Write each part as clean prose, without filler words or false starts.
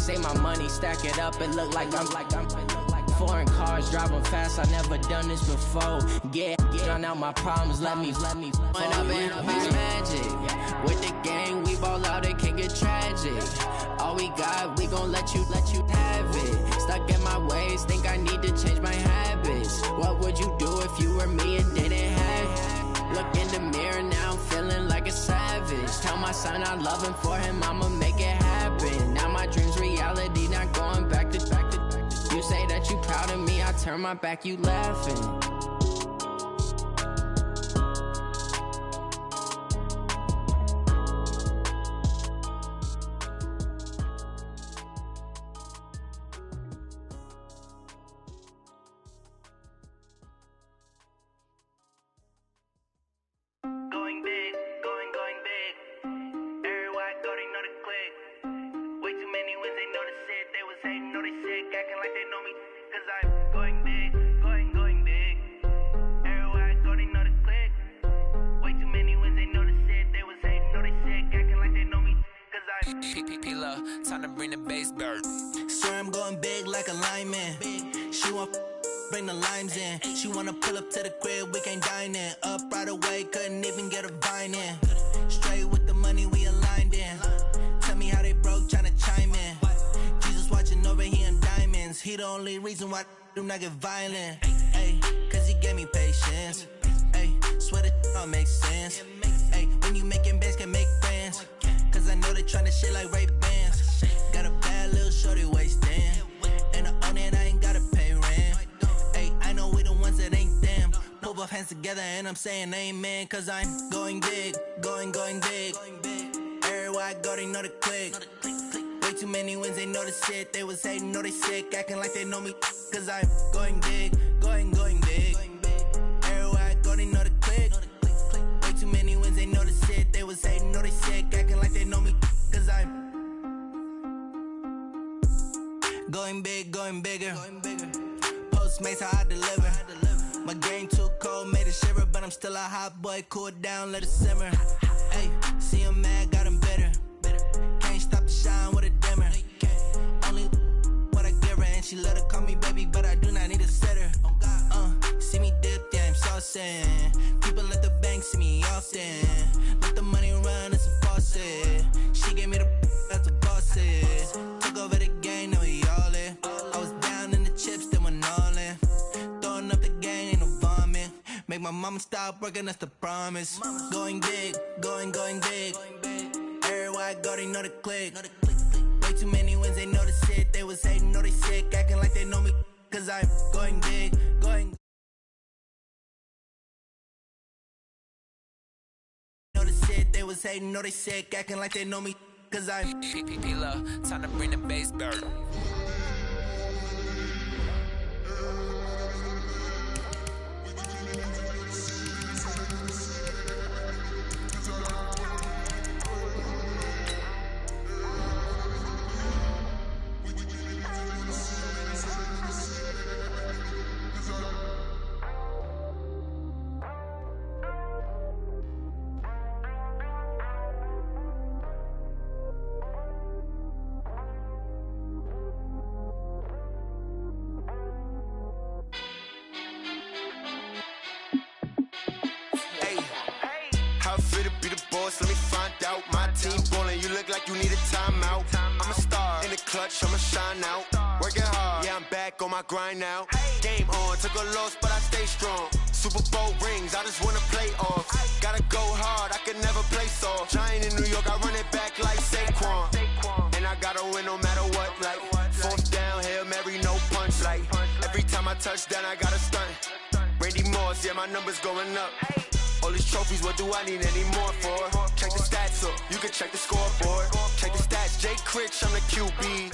say my money, stack it up, it look like I'm foreign cars, driving fast, I never done this before. Drown out my problems, let me When up in a beach magic. With the gang, we ball out, it can get tragic. All we got, we gon' let you have it. Stuck in my ways, think I need to change my habits. What would you do if you were me and didn't have it? Look in the mirror, now I'm feeling like a savage. Tell my son I love him, for him I'ma make it happen. Now my dream's reality, not going back to. You say that you proud of me, I turn my back, you laughing. Going big, going big. Everywhere I go, they know the click. Way too many wins, they know the shit. They was hating, know they sick, acting like they know me. Cause I'm going big, going big. Everywhere I go, they know the click. Way too many wins, they know the shit. They was hating, know they sick, acting like they know me. Cause I'm P-P-P-Love, time to bring the bass bird. Swear I'm going big like a lineman. She want bring the limes in. She wanna pull up to the crib, we can't dine in. Up right away, couldn't even get a vine in. Straight with the money we aligned in. Tell me how they broke, tryna chime in. Jesus watching over, he in diamonds. He the only reason why do not get violent. Ay, cause he gave me patience. Ay, swear that don't make sense. Ay, when you making bands, can make friends. Cause I know they tryna shit like Ray Bans. Got a bad little shorty wasting. And I own it, I ain't gotta pay rent. Ay, I know we the ones that ain't them. Pull both hands together and I'm saying amen. Cause I'm going big, going big. Everywhere I go, they know the click. Way too many wins, they know the shit. They was hating, know they sick, acting like they know me. Cause I'm going big, going big. Everywhere I go, they know the click. Way too many wins, they know the shit. They was hating, know they sick, acting like they know me. Cause I'm going big, going bigger. Postmates how I deliver. My game too cold, made it shiver, but I'm still a hot boy. Cool it down, let it simmer. Hey, see him mad, got him bitter. Can't stop the shine with a dimmer. Only what I give her, and she let her call me baby, but I do not need a sitter. See me dip, yeah, I'm saucing. People at the bank see me often. Let the money run, it's a faucet. She gave me the that's a boss it. Took over the game, now we all in. I was down in the chips, then went all in. Throwing up the game, ain't no vomit. Make my mama stop working, that's the promise. Going big, going big. Everywhere I go, they know the click. Way too many wins, they know the shit. They was hating, know they sick, acting like they know me. Cause I'm going big, know the shit. They was hating, know they sick, acting like they know me. Cause I'm P-P-P-Love, time to bring the bass bird. Let me find out. My team ballin', you look like you need a timeout. I'm a star in the clutch, I'ma shine out. Working hard, yeah, I'm back on my grind now. Game on, took a loss, but I stay strong. Super Bowl rings, I just wanna play off. Gotta go hard, I can never play soft. Giant in New York, I run it back like Saquon. And I gotta win no matter what, like fourth down, Hail Mary, no punch. Like every time I touch down, I gotta stunt. Randy Moss, yeah, my numbers going up. All these trophies, what do I need any more for? Check the stats up, you can check the scoreboard. Check the stats, Jay Critch, I'm the QB.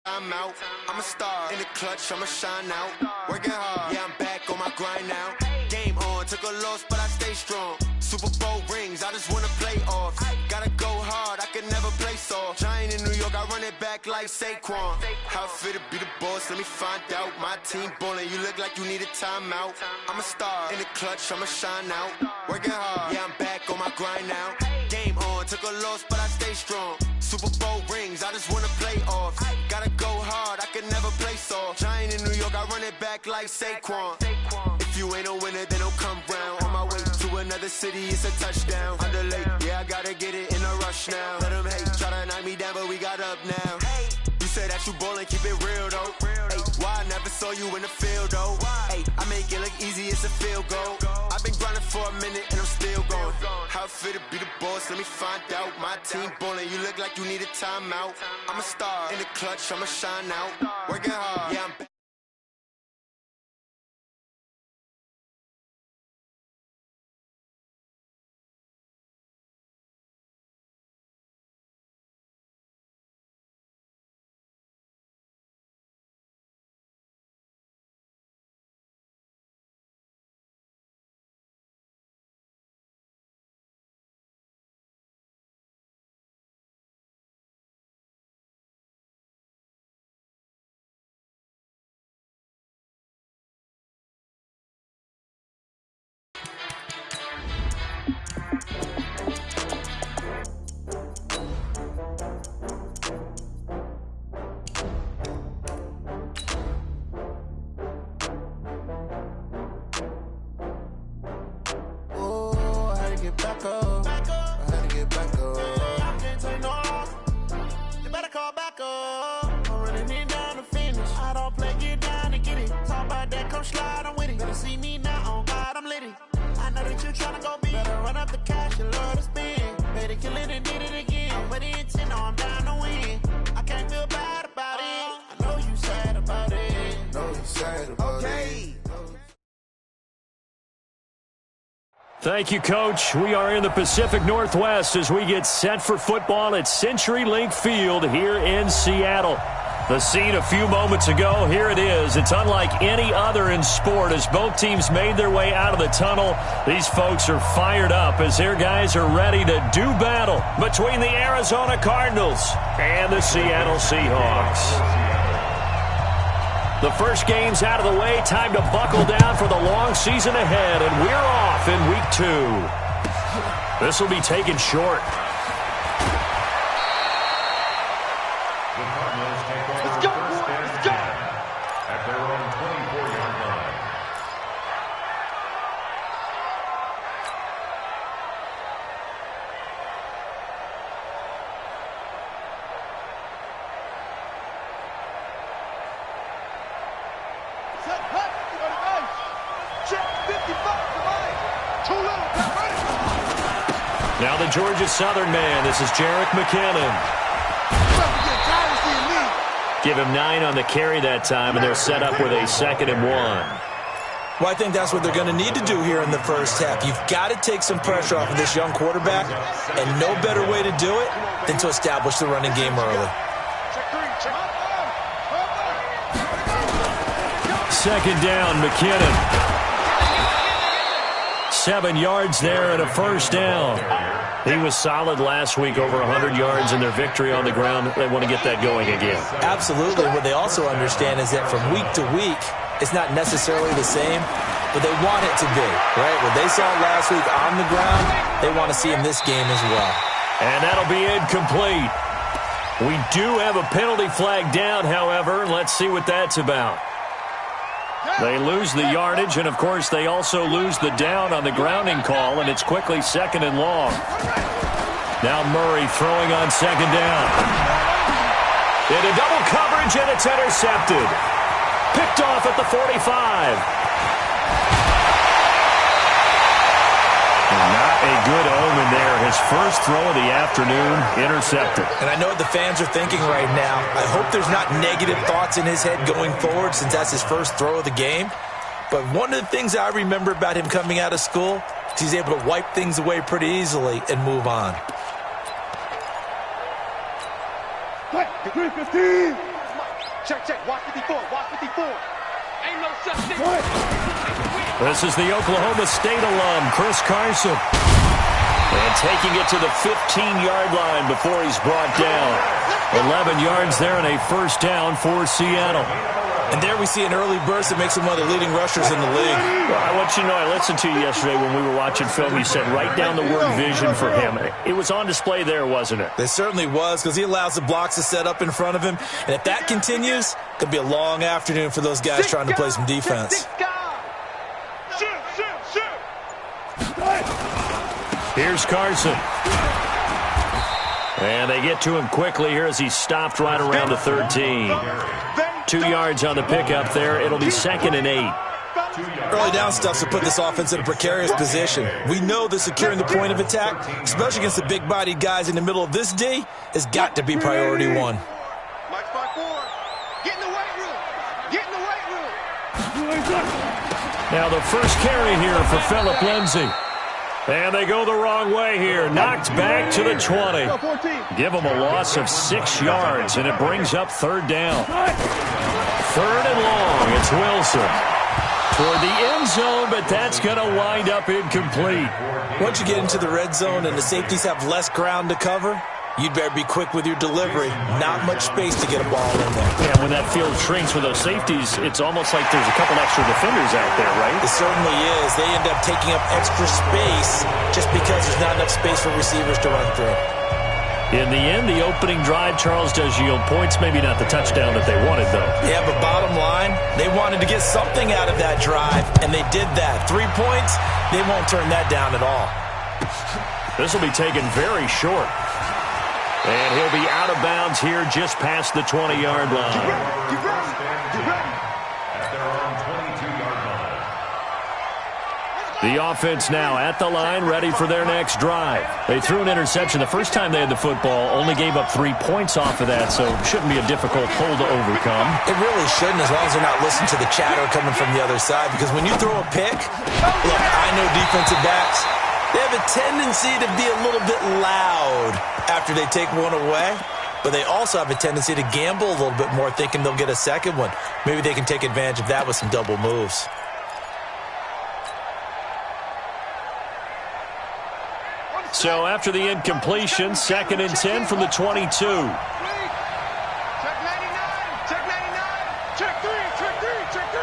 I'm out, I'm a star in the clutch, I'ma shine out. Working hard, yeah, I'm back on my grind now. Game on, took a loss, but I stay strong. Super Bowl rings, I just wanna play off. Gotta go hard, I can never play soft. Giant in New York, I run it back like Saquon. How fit to be the boss, let me find out. My team ballin', you look like you need a timeout. I'm a star in the clutch, I'ma shine out. Working hard, yeah, I'm back on grind now. Game on, took a loss, but I stay strong. Super Bowl rings, I just wanna play off. Gotta go hard, I can never play soft. Giant in New York, I run it back like Saquon. If you ain't a winner, then don't come round. On my way to another city, it's a touchdown. Underlay, yeah, I gotta get it in a rush now. Let them hate, try to knock me down, but we got up now. You said that you ballin', keep it real though. Ay, why I never saw you in the field though? Ay, I make it look easy, it's a field goal. I've been grinding for a minute and I'm still going. How it feel to be the boss, let me find out. My team ballin', you look like you need a timeout. I'm a star in the clutch, I'ma shine out. Working hard, yeah, I'm back. Thank you, Coach. We are in the Pacific Northwest as we get set for football at CenturyLink Field here in Seattle. The scene a few moments ago, here it is. It's unlike any other in sport as both teams made their way out of the tunnel. These folks are fired up as their guys are ready to do battle between the Arizona Cardinals and the Seattle Seahawks. The first game's out of the way. Time to buckle down for the long season ahead, and we're off in week 2. This will be taken short. Let's go, let's go! At their own 24-yard line. Now the Georgia Southern man. This is Jerick McKinnon. Give him 9 on the carry that time, and they're set up with a 2nd and 1. Well, I think that's what they're going to need to do here in the first half. You've got to take some pressure off of this young quarterback, and no better way to do it than to establish the running game early. 2nd down, McKinnon. 7 yards there and a first down. He was solid last week, over 100 yards in their victory on the ground. They want to get that going again. Absolutely. What they also understand is that from week to week, it's not necessarily the same, but they want it to be, right? What they saw last week on the ground, they want to see in this game as well. And that'll be incomplete. We do have a penalty flag down, however, and let's see what that's about. They lose the yardage, and, of course, they also lose the down on the grounding call, and it's quickly 2nd and long. Now Murray throwing on 2nd down. Into double coverage, and it's intercepted. Picked off at the 45. Not a good omen there. His first throw of the afternoon, intercepted. And I know what the fans are thinking right now. I hope there's not negative thoughts in his head going forward since that's his first throw of the game. But one of the things I remember about him coming out of school is he's able to wipe things away pretty easily and move on. 315. Check. Watch 54. Ain't no such thing. This is the Oklahoma State alum, Chris Carson. And taking it to the 15-yard line before he's brought down. 11 yards there and a first down for Seattle. And there we see an early burst that makes him one of the leading rushers in the league. Well, I want you to know, I listened to you yesterday when we were watching film. You said right down the word vision for him. It was on display there, wasn't it? It certainly was, because he allows the blocks to set up in front of him. And if that continues, it could be a long afternoon for those guys trying to play some defense. Here's Carson. And they get to him quickly here as he's stopped right around the 13. 2 yards on the pickup there. It'll be 2nd and 8. Early down stuff to put this offense in a precarious position. We know that securing the point of attack, especially against the big-bodied guys in the middle of this D, has got to be priority one. Get in the weight room. Get in the weight room. Now the first carry here for Phillip Lindsay. And they go the wrong way here. Knocked back to the 20. Give them a loss of 6 yards, and it brings up 3rd down. 3rd and long. It's Wilson. Toward the end zone, but that's going to wind up incomplete. Once you get into the red zone and the safeties have less ground to cover, you'd better be quick with your delivery. Not much space to get a ball in there. Yeah, when that field shrinks with those safeties, it's almost like there's a couple extra defenders out there, right? It certainly is. They end up taking up extra space just because there's not enough space for receivers to run through. In the end, the opening drive, Charles, does yield points. Maybe not the touchdown that they wanted, though. Yeah, but bottom line, they wanted to get something out of that drive, and they did that. 3 points, they won't turn that down at all. This will be taken very short. And he'll be out of bounds here just past the 20-yard line. Get ready. At their own 22-yard line. The offense now at the line, ready for their next drive. They threw an interception the first time they had the football, only gave up 3 points off of that, so shouldn't be a difficult hole to overcome. It really shouldn't, as long as they're not listening to the chatter coming from the other side, because when you throw a pick, look, I know defensive backs, they have a tendency to be a little bit loud after they take one away, but they also have a tendency to gamble a little bit more, thinking they'll get a second one. Maybe they can take advantage of that with some double moves. So after the incompletion, 2nd and 10 from the 22. Check 99. Check 99. Check 3. Check 3. Check 3.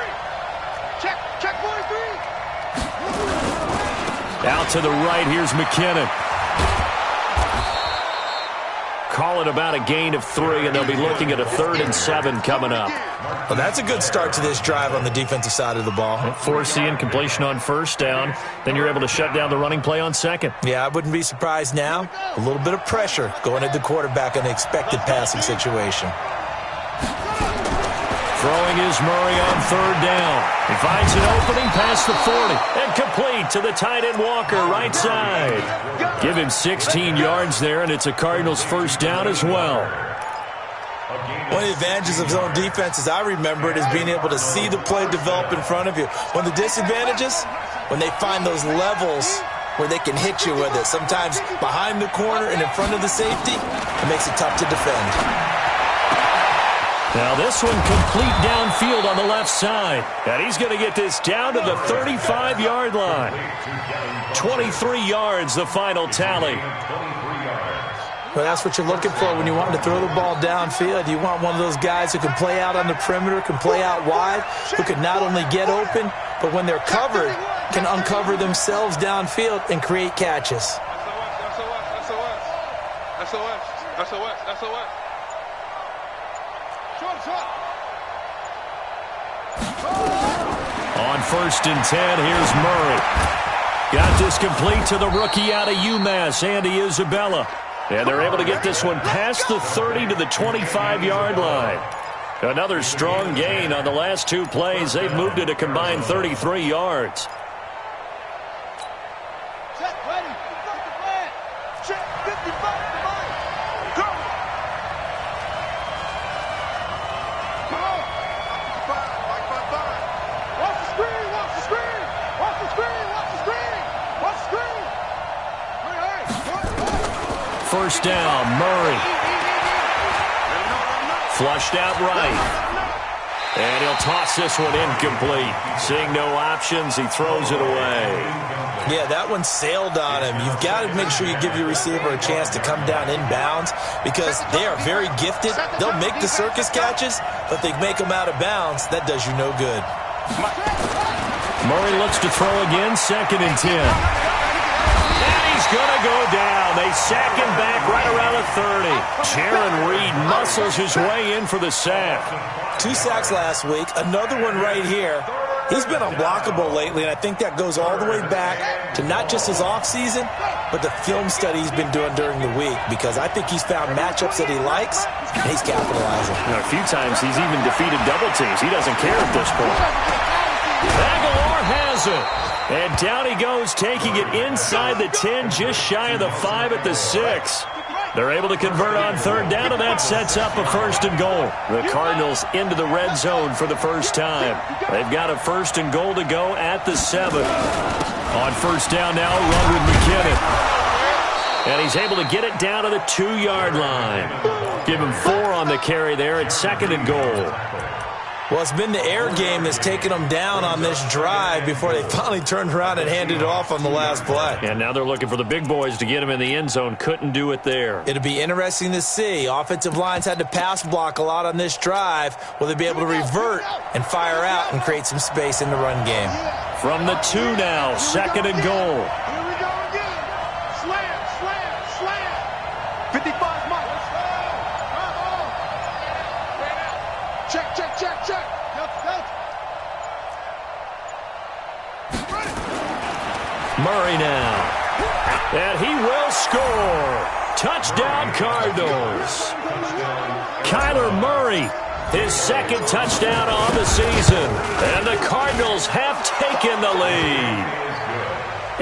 Check 43. Out to the right, here's McKinnon. Call it about a gain of 3, and they'll be looking at a 3rd and 7 coming up. Well, that's a good start to this drive on the defensive side of the ball. Force the incompletion on 1st down. Then you're able to shut down the running play on 2nd. Yeah, I wouldn't be surprised now. A little bit of pressure going at the quarterback in an expected passing situation. Throwing is Murray on 3rd down. He finds an opening past the 40. And complete to the tight end Walker, right side. Give him 16 yards there, and it's a Cardinals 1st down as well. One of the advantages of zone defense, as I remember it, is being able to see the play develop in front of you. One of the disadvantages, when they find those levels where they can hit you with it, sometimes behind the corner and in front of the safety, it makes it tough to defend. Now this one complete downfield on the left side. And he's going to get this down to the 35-yard line. 23 yards, the final tally. Well, that's what you're looking for when you want to throw the ball downfield. You want one of those guys who can play out on the perimeter, can play out wide, who can not only get open, but when they're covered, can uncover themselves downfield and create catches. SOS. On 1st and 10, here's Murray. Got this complete to the rookie out of UMass, Andy Isabella. And they're able to get this one past the 30 to the 25-yard line. Another strong gain on the last 2 plays. They've moved it a combined 33 yards. Check, ready. Check, 55. Go. Watch the screen. First down, Murray. Flushed out right. And he'll toss this one incomplete. Seeing no options, he throws it away. Yeah, that one sailed on him. You've got to make sure you give your receiver a chance to come down inbounds because they are very gifted. They'll make the circus catches, but they make them out of bounds. That does you no good. Murray looks to throw again, 2nd and 10. And he's going to go down. They sack him back right around the 30. Jaron Reed muscles his way in for the sack. 2 sacks last week, another one right here. He's been unblockable lately, and I think that goes all the way back to not just his offseason, but the film study he's been doing during the week, because I think he's found matchups that he likes, and he's capitalizing. A few times he's even defeated double teams. He doesn't care at this point. Aguilar has it. And down he goes, taking it inside the 10, just shy of the 5 at the 6. They're able to convert on 3rd down, and that sets up a 1st and goal. The Cardinals into the red zone for the first time. They've got a 1st and goal to go at the 7. On 1st down now, run with McKinnon. And he's able to get it down to the 2-yard line. Give him 4 on the carry there at 2nd and goal. Well, it's been the air game that's taken them down on this drive before they finally turned around and handed it off on the last play. And now they're looking for the big boys to get him in the end zone. Couldn't do it there. It'll be interesting to see. Offensive lines had to pass block a lot on this drive. Will they be able to revert and fire out and create some space in the run game? From the 2 now, 2nd and goal. Here we go again. Slam. 55 Mike. Check. Murray now. And he will score. Touchdown, Cardinals. Kyler Murray, his 2nd touchdown on the season. And the Cardinals have taken the lead.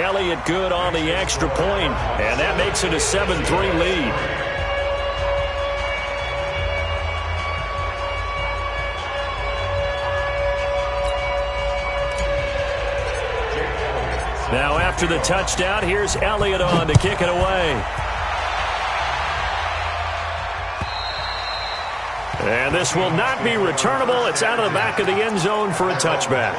Elliott good on the extra point, and that makes it a 7-3 lead. Now after the touchdown, here's Elliott on to kick it away. And this will not be returnable. It's out of the back of the end zone for a touchback.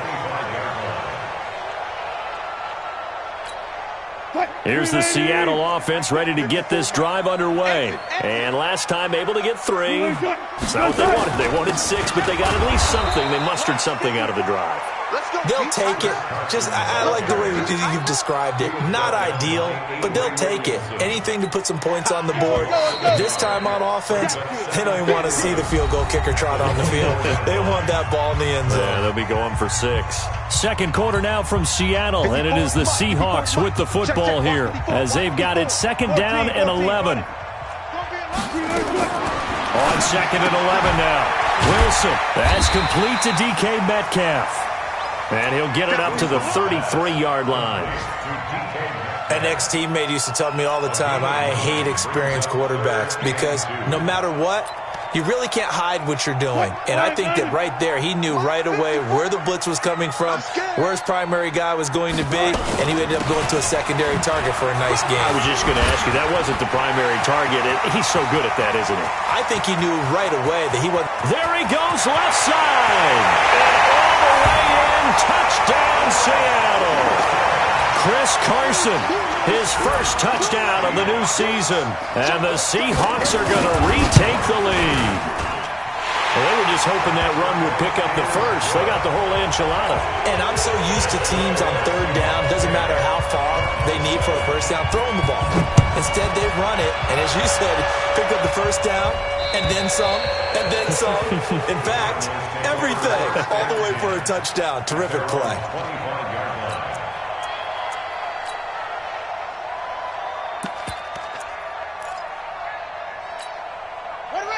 Here's the Seattle offense ready to get this drive underway. And last time able to get 3. It's not what they wanted. They wanted 6, but they got at least something. They mustered something out of the drive. They'll take it. I like the way you've described it. Not ideal, but they'll take it. Anything to put some points on the board. But this time on offense, they don't even want to see the field goal kicker trot on the field. They want that ball in the end zone. Yeah, they'll be going for 6. 2nd quarter now from Seattle, and it is the Seahawks with the football here as they've got it 2nd down and 11. On 2nd and 11 now. Wilson, that's complete to DK Metcalf. And he'll get it up to the 33-yard line. An ex-teammate used to tell me all the time, I hate experienced quarterbacks because no matter what, you really can't hide what you're doing. And I think that right there, he knew right away where the blitz was coming from, where his primary guy was going to be, and he ended up going to a secondary target for a nice game. I was just going to ask you, that wasn't the primary target. He's so good at that, isn't he? I think he knew right away that he wasn't. There he goes, left side. And all the way in, touchdown, Seattle. Chris Carson, his first touchdown of the new season. And the Seahawks are going to retake the lead. Well, they were just hoping that run would pick up the first. They got the whole enchilada. And I'm so used to teams on 3rd down, doesn't matter how far they need for a first down, throwing the ball. Instead, they run it, and as you said, picked up the first down, and then some, and then some. In fact, everything, all the way for a touchdown. Terrific play.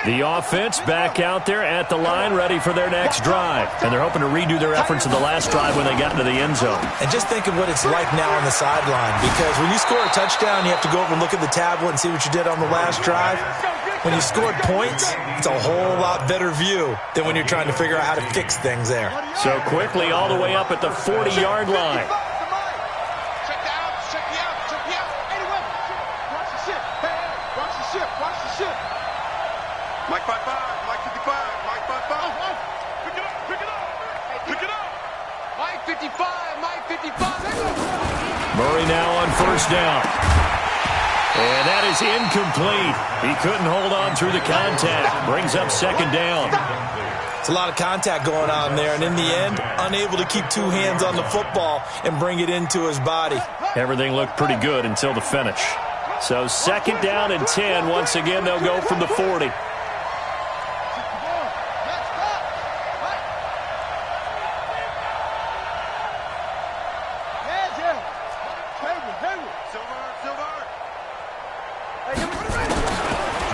The offense back out there at the line, ready for their next drive. And they're hoping to redo their efforts of the last drive when they got into the end zone. And just think of what it's like now on the sideline, because when you score a touchdown, you have to go over and look at the tablet and see what you did on the last drive. When you scored points, it's a whole lot better view than when you're trying to figure out how to fix things there. So quickly all the way up at the 40-yard line. Mike 55, Mike 55, Mike 55. Pick it up. Mike Murray now on first down. And that is incomplete. He couldn't hold on through the contact. Brings up second down. It's a lot of contact going on there, and in the end, unable to keep two hands on the football and bring it into his body. Everything looked pretty good until the finish. So second down and 10. Once again, they'll go from the 40.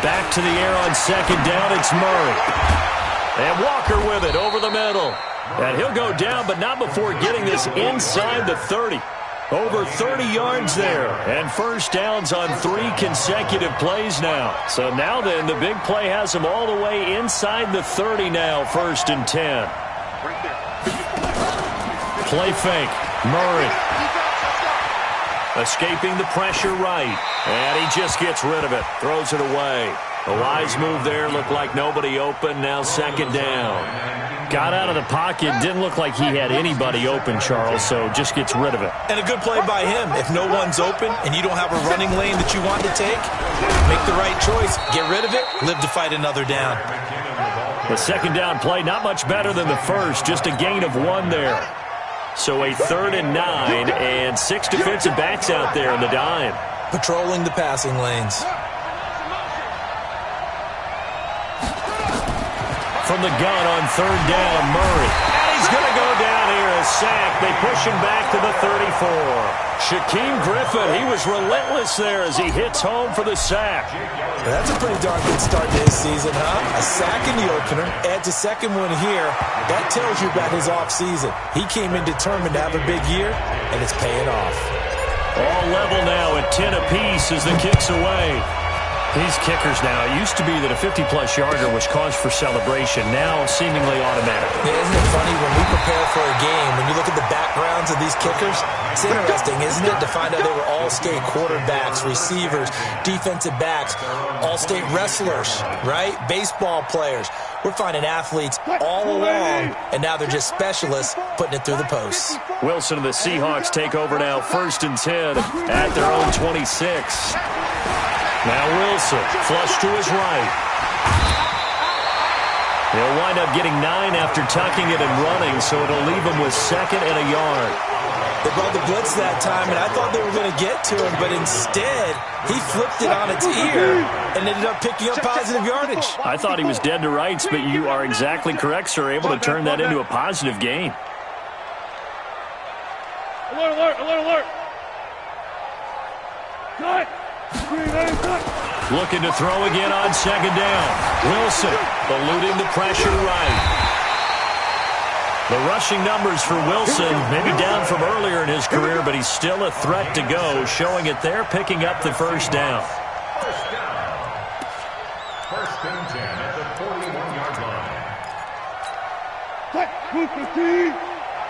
Back to the air on second down, it's Murray. And Walker with it over the middle. And he'll go down, but not before getting this inside the 30. Over 30 yards there. And first downs on 3 consecutive plays now. So now then, the big play has him all the way inside the 30 now, first and 10. Play fake. Murray. Escaping the pressure right. And he just gets rid of it. Throws it away. A wise move there. Looked like nobody open. Now second down. Got out of the pocket. Didn't look like he had anybody open, Charles, so just gets rid of it. And a good play by him. If no one's open and you don't have a running lane that you want to take, make the right choice. Get rid of it. Live to fight another down. The second down play, not much better than the first. Just a gain of 1 there. So a 3rd and 9 and 6 defensive backs out there in the dime. Patrolling the passing lanes. From the gun on 3rd down, Murray. And he's going to go down here, a sack. They push him back to the 34. Shaquem Griffin, he was relentless there as he hits home for the sack. That's a pretty darn good start to his season, huh? A sack in the opener, adds a second one here. That tells you about his offseason. He came in determined to have a big year, and it's paying off. All level now at 10 apiece as the kick's away. These kickers now, it used to be that a 50-plus yarder was cause for celebration. Now seemingly automatic. Yeah, isn't it funny when we prepare for a game, when you look at the backgrounds of these kickers, it's interesting, isn't it, to find out they were all-state quarterbacks, receivers, defensive backs, all-state wrestlers, right? Baseball players. We're finding athletes all along, and now they're just specialists putting it through the posts. Wilson and the Seahawks take over now, 1st and 10 at their own 26. Now Wilson, flush to his right. He'll wind up getting 9 after tucking it and running, so it'll leave him with 2nd and a yard. They brought the blitz that time, and I thought they were going to get to him, but instead, he flipped it on its ear and ended up picking up positive yardage. I thought he was dead to rights, but you are exactly correct, sir, able to turn that into a positive gain. Alert, alert, alert, alert. Cut. Looking to throw again on 2nd down. Wilson eluding the pressure right. The rushing numbers for Wilson maybe down from earlier in his career, but he's still a threat to go, showing it there, picking up the first down. First down. 1st and 10 at the 41-yard line.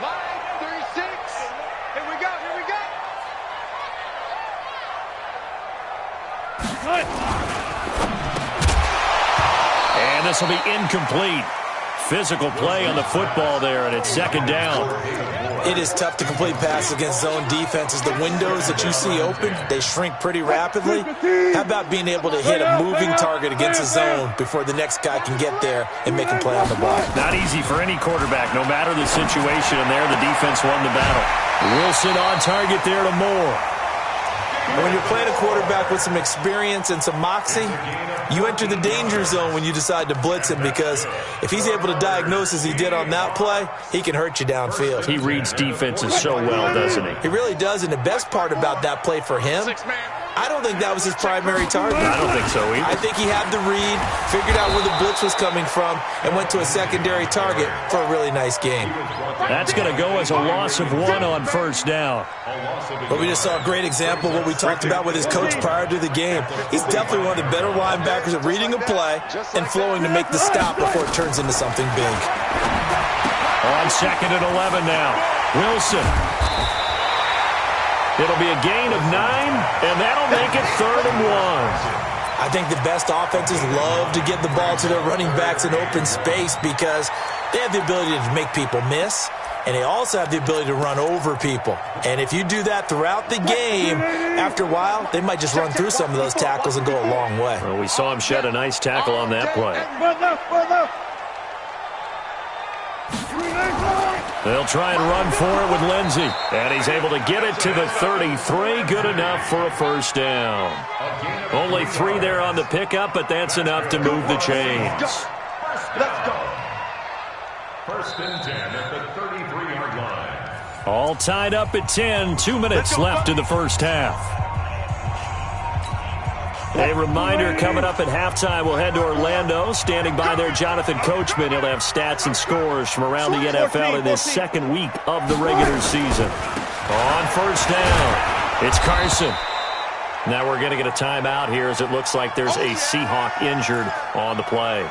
Line 36. Here we go, here we go. And this will be incomplete. Physical play on the football there, and it's 2nd down. It is tough to complete passes against zone defenses. The windows that you see open, they shrink pretty rapidly. How about being able to hit a moving target against a zone before the next guy can get there and make a play on the ball? Not easy for any quarterback, no matter the situation, and there the defense won the battle. Wilson on target there to Moore. And when you're playing a quarterback with some experience and some moxie, you enter the danger zone when you decide to blitz him, because if he's able to diagnose as he did on that play, he can hurt you downfield. He reads defenses so well, doesn't he? He really does, and the best part about that play for him, I don't think that was his primary target. I don't think so either. I think he had the read, figured out where the blitz was coming from, and went to a secondary target for a really nice game. That's going to go as a loss of 1 on 1st down. But we just saw a great example of what we talked about with his coach prior to the game. He's definitely one of the better linebackers at reading a play and flowing to make the stop before it turns into something big. On 2nd and 11 now. Wilson. It'll be a gain of 9, and that'll make it 3rd and 1. I think the best offenses love to get the ball to their running backs in open space because they have the ability to make people miss. and they also have the ability to run over people. And if you do that throughout the game, after a while, they might just run through some of those tackles and go a long way. Well, we saw him shed a nice tackle on that play. They'll try and run for it with Lindsey. And he's able to get it to the 33. Good enough for a first down. Only 3 there on the pickup, but that's enough to move the chains. Let's go. First and 10 at the 33-yard line. All tied up at 10. 2 minutes left in the first half. A reminder, coming up at halftime, we'll head to Orlando. Standing by there, Jonathan Coachman. He'll have stats and scores from around the NFL in this second week of the regular season. On first down, it's Carson. Now we're going to get a timeout here as it looks like there's a Seahawk injured on the play.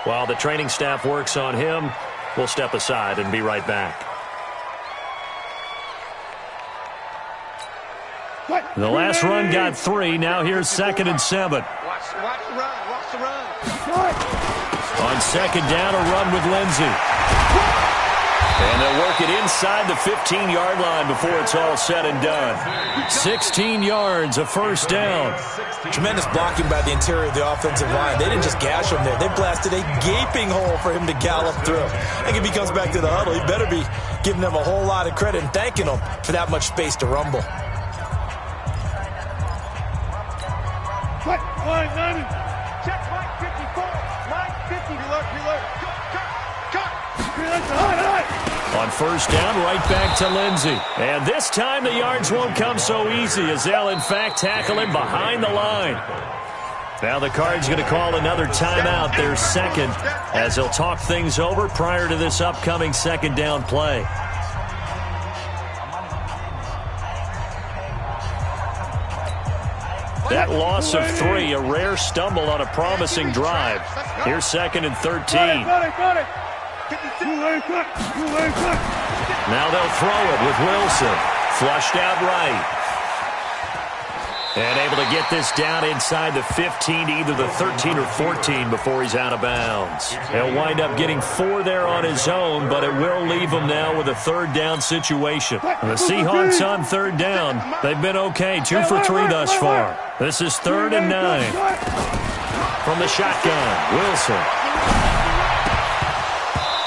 While the training staff works on him, we'll step aside and be right back. The last run got 3. Now here's 2nd and 7. Watch the run. Watch the run. On second down, a run with Lindsey. And they'll work it inside the 15-yard line before it's all said and done. 16 yards, a first down. Tremendous blocking by the interior of the offensive line. They didn't just gash him there. They blasted a gaping hole for him to gallop through. I think if he comes back to the huddle, he better be giving them a whole lot of credit and thanking them for that much space to rumble. Line 90. Check line 54. Line 50. Reload. Cut. On first down, right back to Lindsey. And this time the yards won't come so easy as they'll, in fact, tackle him behind the line. Now the Cards going to call another timeout, their second, as they'll talk things over prior to this upcoming second down play. That loss of 3, a rare stumble on a promising drive. Here's 2nd and 13. Now they'll throw it with Wilson. Flushed out right. And able to get this down inside the 15 to either the 13 or 14 before he's out of bounds. He'll wind up getting 4 there on his own, but it will leave him now with a third down situation. The Seahawks on third down. They've been okay, 2 for 3 thus far. This is 3rd and 9. From the shotgun, Wilson.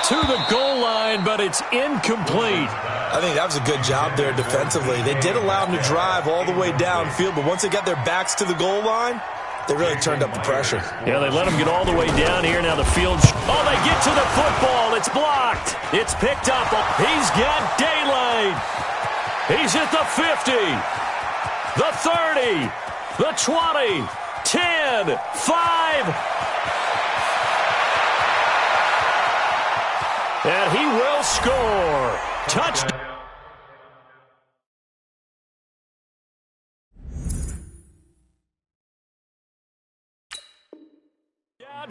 To the goal line, but it's incomplete. I think that was a good job there defensively. They did allow him to drive all the way downfield, but once they got their backs to the goal line, they really turned up the pressure. Yeah, they let him get all the way down here. Now the field. Oh, they get to the football. It's blocked. It's picked up. He's got daylight. He's at the 50, the 30, the 20, 10, 5. And he will score. Touchdown.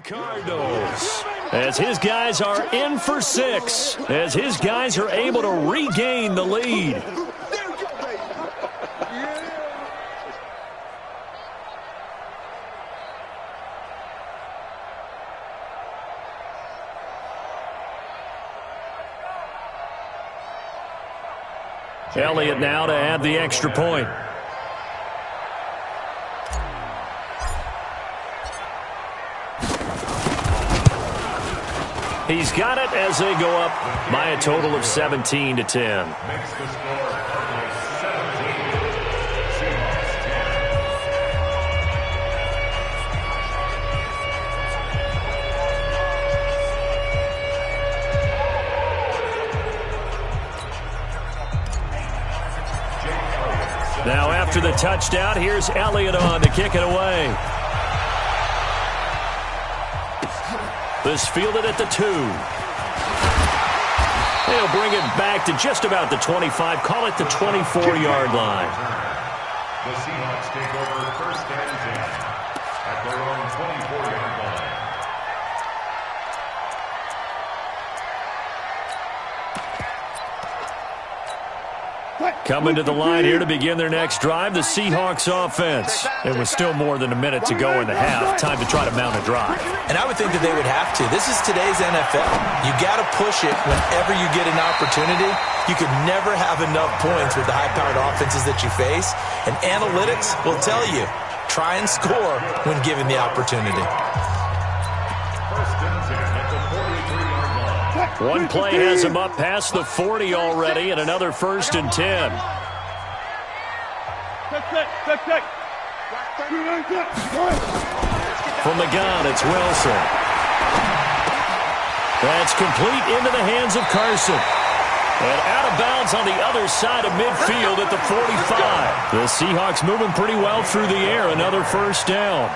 Cardinals, as his guys are in for 6, as his guys are able to regain the lead. Elliott now to add the extra point. He's got it as they go up by a total of 17 to 10. Makes the score Cardinals 17, Seahawks 10. Now after the touchdown, here's Elliott on to kick it away. This fielded at the 2. They'll bring it back to just about the 25. Call it the 24-yard line. The Seahawks take over 1st and 10 at their own 24-yard line. Coming to the line here to begin their next drive, the Seahawks offense. It was still more than a minute to go in the half. Time to try to mount a drive. And I would think that they would have to. This is today's NFL. You got to push it whenever you get an opportunity. You can never have enough points with the high-powered offenses that you face. And analytics will tell you, try and score when given the opportunity. One play has him up past the 40 already, and another 1st and 10. From the gun, it's Wilson. That's complete into the hands of Carson. And out of bounds on the other side of midfield at the 45. The Seahawks moving pretty well through the air. Another 1st down.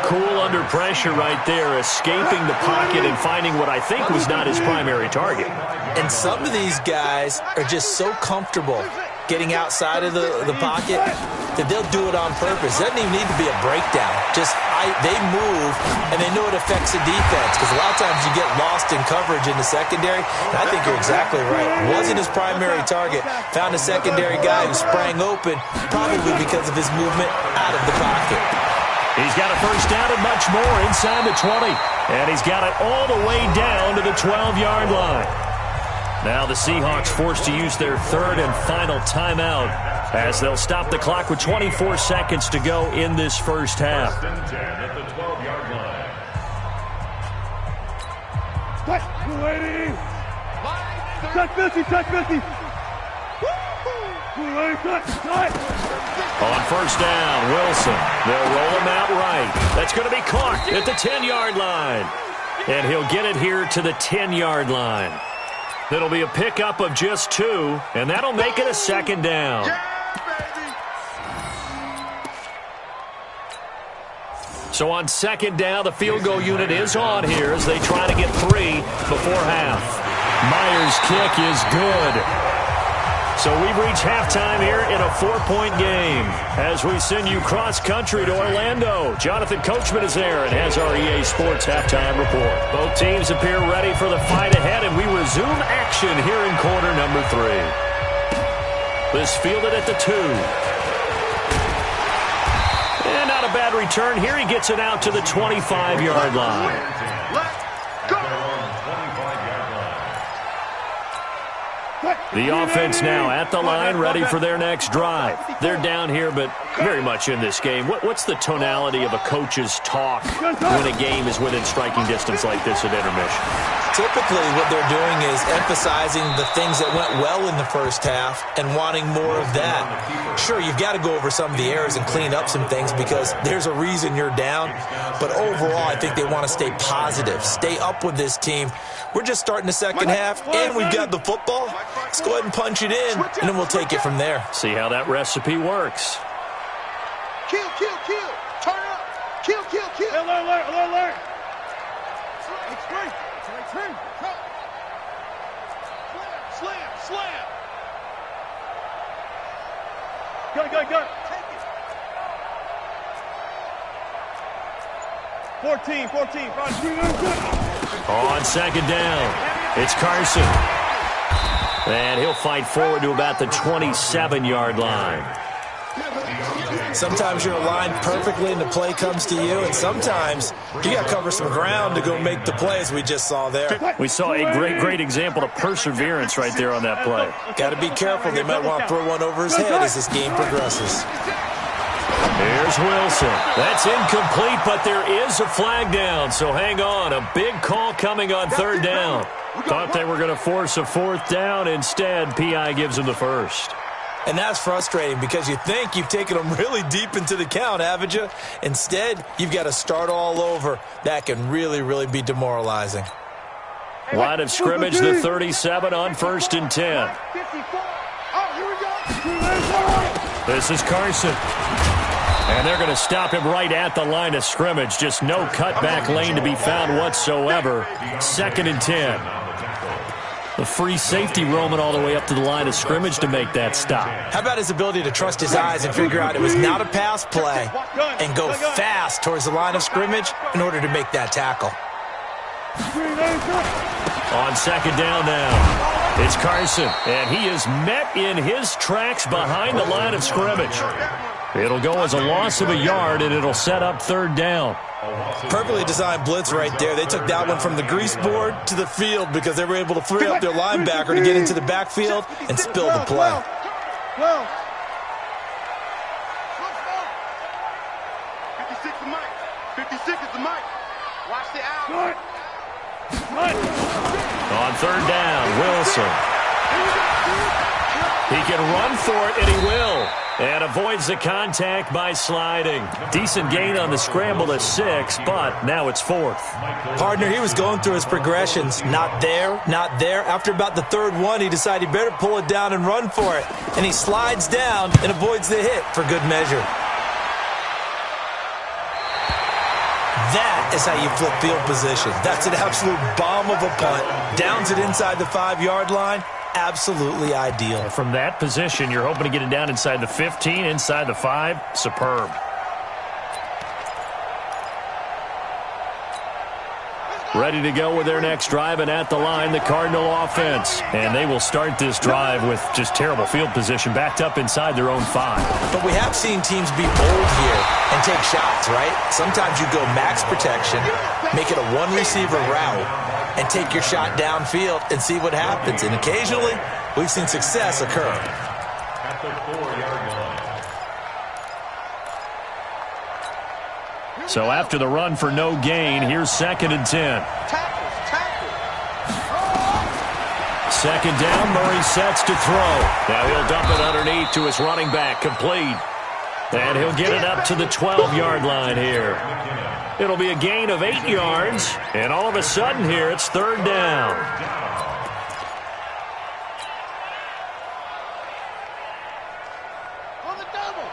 Cool under pressure right there, escaping the pocket and finding what I think was not his primary target. And some of these guys are just so comfortable getting outside of the pocket that they'll do it on purpose. It doesn't even need to be a breakdown. They move, and they know it affects the defense, because a lot of times you get lost in coverage in the secondary, and I think you're exactly right. Wasn't his primary target. Found a secondary guy who sprang open, probably because of his movement out of the pocket. He's got a 1st down and much more inside the 20. And he's got it all the way down to the 12-yard line. Now the Seahawks forced to use their 3rd and final timeout as they'll stop the clock with 24 seconds to go in this first half. 1st and 10 at the 12-yard line. Touch 50, touch 50. On 1st down, Wilson. They'll roll him out right. That's going to be caught at the 10-yard line. And he'll get it here to the 10-yard line. It'll be a pickup of just 2, and that'll make it a 2nd down. So on 2nd down, the field goal unit is on here as they try to get 3 before half. Myers' kick is good. So we've reached halftime here in a 4-point game as we send you cross-country to Orlando. Jonathan Coachman is there and has our EA Sports halftime report. Both teams appear ready for the fight ahead, and we resume action here in quarter number 3. This fielded at the 2. And not a bad return here. He gets it out to the 25-yard line. The offense now at the line, ready for their next drive. They're down here, but very much in this game. What's the tonality of a coach's talk when a game is within striking distance like this at intermission? Typically, what they're doing is emphasizing the things that went well in the first half and wanting more of that. Sure, you've got to go over some of the errors and clean up some things because there's a reason you're down. But overall, I think they want to stay positive, stay up with this team. We're just starting the second half, and we've got the football. Let's go ahead and punch it in, and then we'll take it from there. See how that recipe works. Kill, kill, kill. Turn up. Kill, kill, kill. Alert, alert, alert. Extreme. Extreme. Slam, slam. Go, go, go. Take it. 14, 14. On 2nd down, it's Carson. And he'll fight forward to about the 27-yard line. Sometimes you're aligned perfectly and the play comes to you, and sometimes you got to cover some ground to go make the play, as we just saw there. We saw a great example of perseverance right there on that play. Got to be careful. They might want to throw one over his head as this game progresses. Here's Wilson. That's incomplete, but there is a flag down, so hang on. A big call coming on 3rd down. Thought they were going to force a 4th down. Instead, P.I. gives them the 1st. And that's frustrating because you think you've taken them really deep into the count, haven't you? Instead, you've got to start all over. That can really be demoralizing. Line of scrimmage, the 37 on 1st and 10. This is Carson. And they're going to stop him right at the line of scrimmage. Just no cutback lane to be found whatsoever. 2nd and 10. The free safety roaming all the way up to the line of scrimmage to make that stop. How about his ability to trust his eyes and figure out it was not a pass play and go fast towards the line of scrimmage in order to make that tackle. On 2nd down now. It's Carson, and he is met in his tracks behind the line of scrimmage. It'll go as a loss of a yard, and it'll set up third down. Perfectly designed blitz right there. They took that one from the grease board to the field because they were able to free up their linebacker to get into the backfield and spill the play. 56 is Mike. 56 is the Mike. Watch the out. On third down, Wilson. He can run for it, and he will. And avoids the contact by sliding. Decent gain on the scramble to 6, but now it's 4th. Partner, he was going through his progressions. Not there, not there. After about the third one, he decided he better pull it down and run for it. And he slides down and avoids the hit for good measure. That is how you flip field position. That's an absolute bomb of a punt. Downs it inside the 5-yard line. Absolutely ideal. From that position, you're hoping to get it down inside the 15, inside the 5. Superb. Ready to go with their next drive, and at the line, the Cardinal offense. And they will start this drive with just terrible field position, backed up inside their own 5. But we have seen teams be bold here and take shots, right? Sometimes you go max protection, make it a one-receiver route, and take your shot downfield and see what happens. And occasionally, we've seen success occur. At the 4-yard line. So after the run for no gain, here's 2nd and 10. Second down, Murray sets to throw. Now he'll dump it underneath to his running back, complete. And he'll get it up to the 12-yard line here. It'll be a gain of 8 yards, and all of a sudden here it's third down. On the double.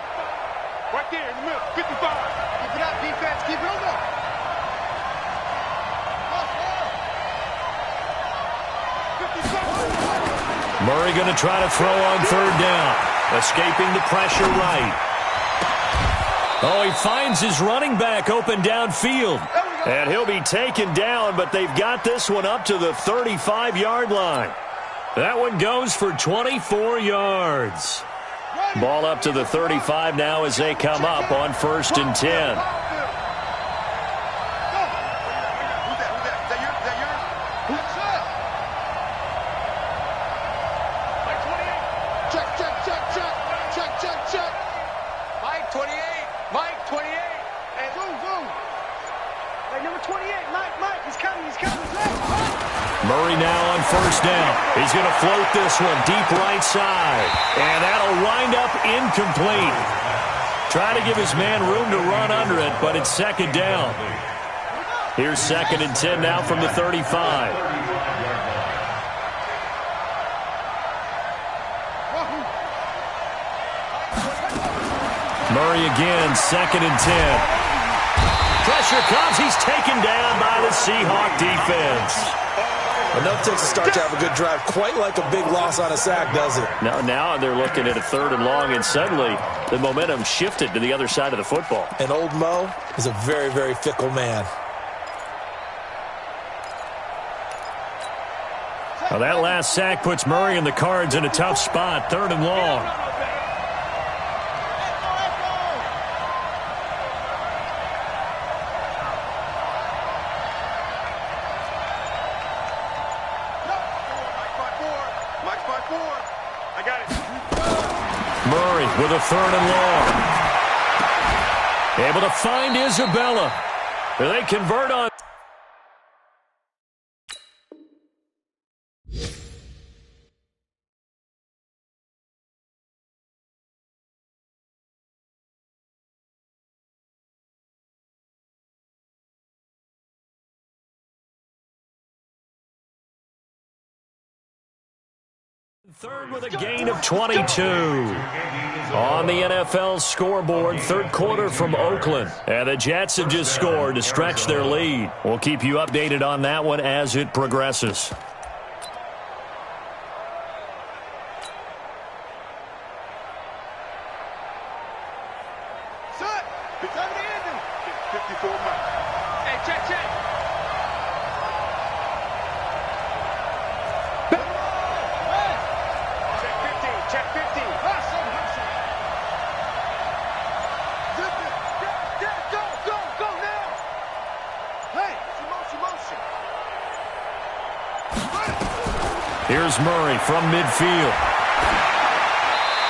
Right there in the middle, 55. Keep it up, defense. Keep it on. Murray going to try to throw on third down. Escaping the pressure right. Oh, he finds his running back open downfield. And he'll be taken down, but they've got this one up to the 35-yard line. That one goes for 24 yards. Ball up to the 35 now as they come up on 1st and 10. Murray now on 1st down. He's going to float this one deep right side. And that'll wind up incomplete. Try to give his man room to run under it, but it's 2nd down. Here's 2nd and 10 now from the 35. Murray again, 2nd and 10. Pressure comes. He's taken down by the Seahawk defense. Enough takes a start to have a good drive. Quite like a big loss on a sack, does it? Now they're looking at a 3rd and long, and suddenly the momentum shifted to the other side of the football. And old Mo is a very, very fickle man. Now that last sack puts Murray and the Cards in a tough spot, 3rd and long. Murray with a 3rd and long. Able to find Isabella. They convert on. Third with a gain of 22. On the NFL scoreboard, 3rd quarter from Oakland. And the Jets have just scored to stretch their lead. We'll keep you updated on that one as it progresses. Set. It's on the end. 54 miles. Hey, check. Here's Murray from midfield.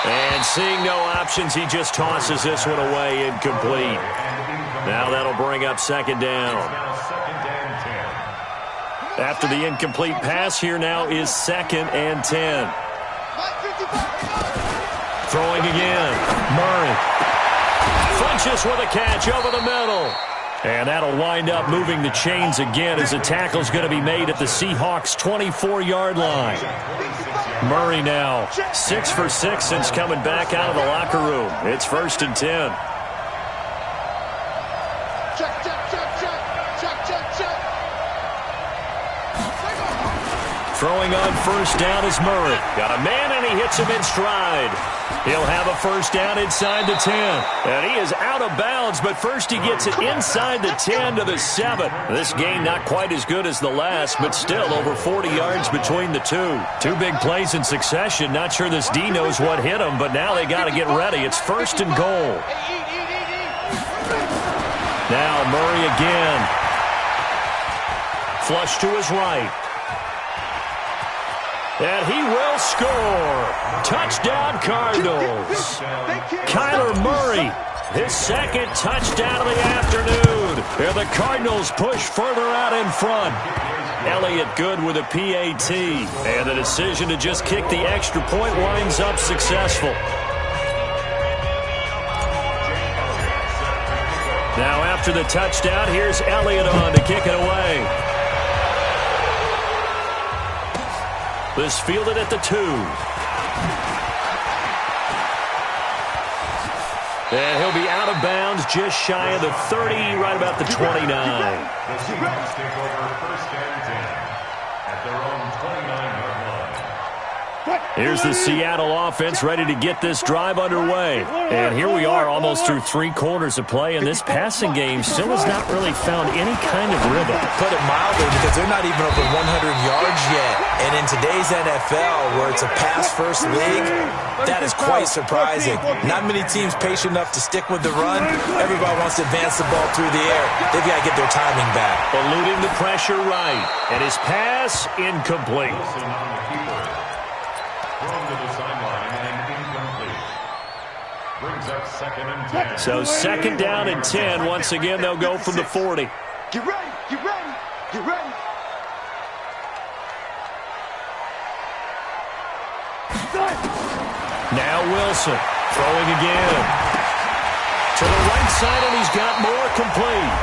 And seeing no options, he just tosses this one away, incomplete. Now that'll bring up second down. After the incomplete pass, here now is 2nd and 10. Throwing again. Murray. Funches with a catch over the middle. And that'll wind up moving the chains again as the tackle's going to be made at the Seahawks' 24-yard line. Murray now 6 for 6 since coming back out of the locker room. It's 1st and 10. Throwing on first down is Murray. Got a man, and he hits him in stride. He'll have a first down inside the 10. And he is out of bounds, but first he gets it inside the 10 to the 7. This gain not quite as good as the last, but still over 40 yards between the two. Two big plays in succession. Not sure this D knows what hit him, but now they got to get ready. It's 1st and goal. Now Murray again. Flush to his right. And he will score. Touchdown, Cardinals. Kyler Murray, his 2nd touchdown of the afternoon. And the Cardinals push further out in front. Elliott good with a PAT. And the decision to just kick the extra point winds up successful. Now after the touchdown, here's Elliott on to kick it away. This fielded at the 2. And he'll be out of bounds just shy of the 30, right about the 29. The Seahawks take over 1st and 10 at their own 29-yard line. Here's the Seattle offense ready to get this drive underway. And here we are almost through 3 quarters of play, and this passing game still has not really found any kind of rhythm. Put it mildly, because they're not even over 100 yards yet. And in today's NFL, where it's a pass-first league, that is quite surprising. Not many teams patient enough to stick with the run. Everybody wants to advance the ball through the air. They've got to get their timing back. Eluding the pressure right. And his pass incomplete. Thrown to the sideline and incomplete. Brings up 2nd and 10. So 2nd down and 10. Once again, they'll go from the 40. Get ready, get ready, get ready. Now Wilson throwing again. To the right side, and he's got more complete.